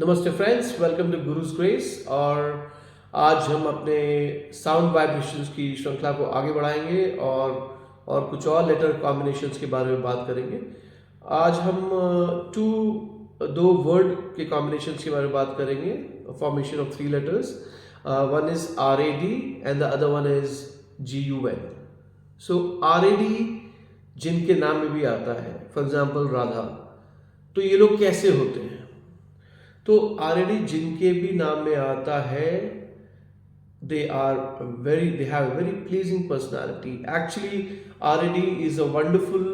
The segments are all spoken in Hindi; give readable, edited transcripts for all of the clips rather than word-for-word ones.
नमस्ते friends, welcome to gurus grace. और आज हम अपने साउंड वाइब्रेशंस की श्रृंखला को आगे बढ़ाएंगे और कुछ और लेटर कॉम्बिनेशंस के बारे में बात करेंगे। आज हम दो वर्ड के कॉम्बिनेशंस के बारे में बात करेंगे, formation of 3 letters। One is RAD and the other one is GUN। So RAD जिनके नाम में भी आता है, फॉर एग्जाम्पल राधा, तो ये लोग कैसे होते हैं? तो RAD जिनके भी नाम में आता है, they have a very pleasing personality. Actually, RAD is a wonderful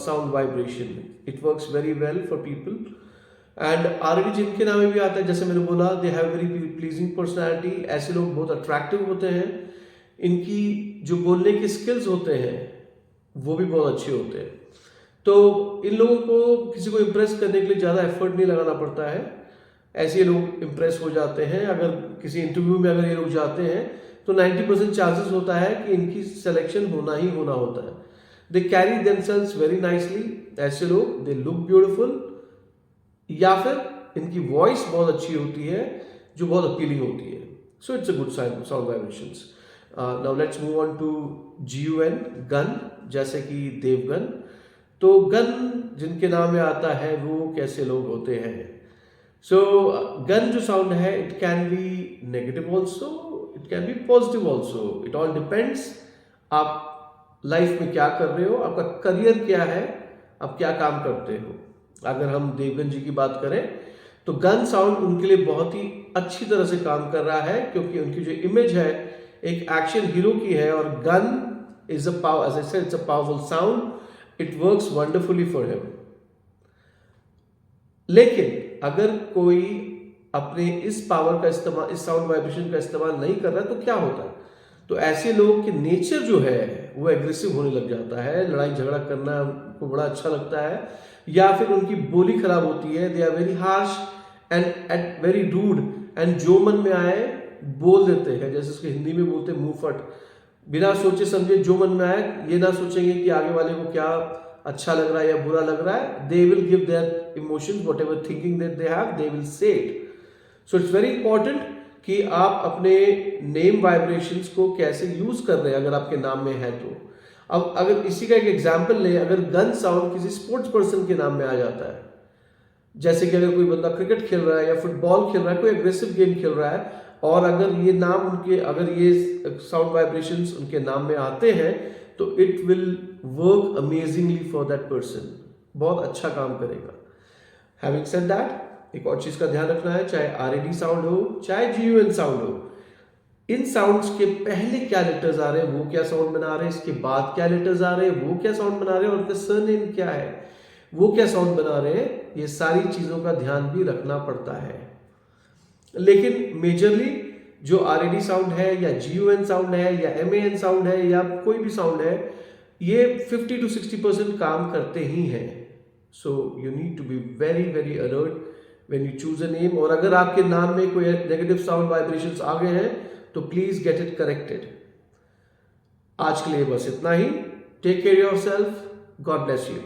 sound vibration. It works very well for people. And RAD जिनके नाम में भी आता है, जैसे मैंने बोला, they have very pleasing personality. ऐसे लोग बहुत अट्रैक्टिव होते हैं। इनकी जो बोलने के स्किल्स होते हैं वो भी बहुत अच्छे होते हैं। तो इन लोगों को किसी को इम्प्रेस करने के लिए ज़्यादा एफर्ट नहीं लगाना पड़ता है, ऐसे लोग इम्प्रेस हो जाते हैं। अगर किसी इंटरव्यू में अगर ये लोग जाते हैं तो 90% चांसेस होता है कि इनकी सिलेक्शन होना ही होना होता है। They carry themselves very nicely. ऐसे लोग, दे लुक ब्यूटीफुल, या फिर इनकी वॉइस बहुत अच्छी होती है जो बहुत अपीलिंग होती है। So it's a good sound vibrations. Now let's move on to GUN, gun, जैसे कि देवगन। तो गन जिनके नाम में आता है वो कैसे लोग होते हैं? सो गन जो साउंड है, it can be negative also, it can be positive also. It all depends आप लाइफ में क्या कर रहे हो, आपका करियर क्या है, आप क्या काम करते हो। अगर हम देवगन जी की बात करें तो गन साउंड उनके लिए बहुत ही अच्छी तरह से काम कर रहा है, क्योंकि उनकी जो इमेज है एक एक्शन हीरो की है, और gun is a power, as I said, it's a powerful sound. It works wonderfully for him. लेकिन अगर कोई अपने इस पावर का इस्तेमाल, इस साउंड वाइब्रेशन का इस्तेमाल नहीं कर रहा है, तो क्या होता है? तो ऐसे लोग के नेचर जो है वो एग्रेसिव होने लग जाता है, लड़ाई झगड़ा करना उनको बड़ा अच्छा लगता है, या फिर उनकी बोली खराब होती है। They are very harsh and very rude, and जो मन में आए बोल देते हैं, जैसे उसको हिंदी में बोलते हैं मुंह फट। बिना सोचे समझे जो मन में आए, ये ना सोचेंगे कि आगे वाले को क्या अच्छा लग रहा है या बुरा लग रहा है। They will give their emotions, what ever thinking that they have, they will say it. So it's very important कि आप अपने नेम वाइब्रेशंस को कैसे यूज कर रहे हैं, अगर आपके नाम में है तो। अब अगर इसी का एक एग्जाम्पल लें, अगर गन साउंड किसी स्पोर्ट्स पर्सन के नाम में आ जाता है, जैसे कि अगर कोई बंदा क्रिकेट खेल रहा है या फुटबॉल खेल रहा है, कोई एग्रेसिव गेम खेल रहा है, और अगर ये नाम उनके, अगर ये साउंड वाइब्रेशंस उनके नाम में आते हैं, तो it will work amazingly for that person. बहुत अच्छा काम करेगा। हैविंग सेड दैट, एक और चीज का ध्यान रखना है, चाहे RAD साउंड हो, चाहे GUN साउंड हो, इन साउंड्स के पहले क्या लेटर्स आ रहे हैं, वो क्या साउंड बना रहे हैं, इसके बाद क्या लेटर्स आ रहे हैं, वो क्या साउंड बना रहे हैं, और उनका सरनेम क्या है, वो क्या साउंड बना रहे हैं। ये सारी चीजों का ध्यान भी रखना पड़ता है। लेकिन मेजरली जो RAD साउंड है, या GUN साउंड है, या MAN साउंड है, या कोई भी साउंड है, ये 50 to 60% काम करते ही हैं। So you need to be very very alert when you choose a name. और अगर आपके नाम में कोई नेगेटिव साउंड वाइब्रेशंस आ गए हैं तो प्लीज गेट इट करेक्टेड। आज के लिए बस इतना ही। Take care yourself. God bless you.